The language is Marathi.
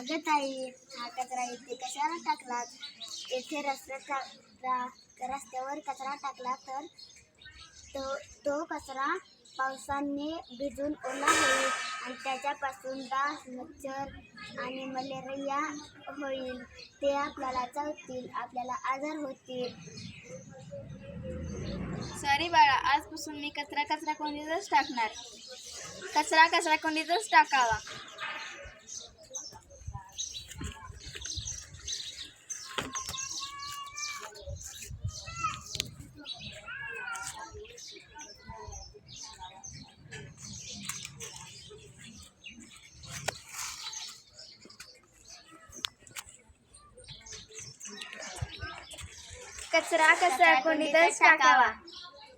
अगं ताई, हा कचरा इथे कशाला टाकलात? येथे रस्त्यावर कचरा टाकला तर तो कचरा पावसाने भिजून ओला होईल आणि त्याच्यापासून डास, मच्छर आणि मलेरिया होईल. ते आपल्याला चावतील, आपल्याला आजार होतील. सॉरी बाळा, आजपासून मी कचरा कोंडीतच टाकणार. कचरा कोंडीतच टाकावा. कचरा कोंडीतच टाकावा.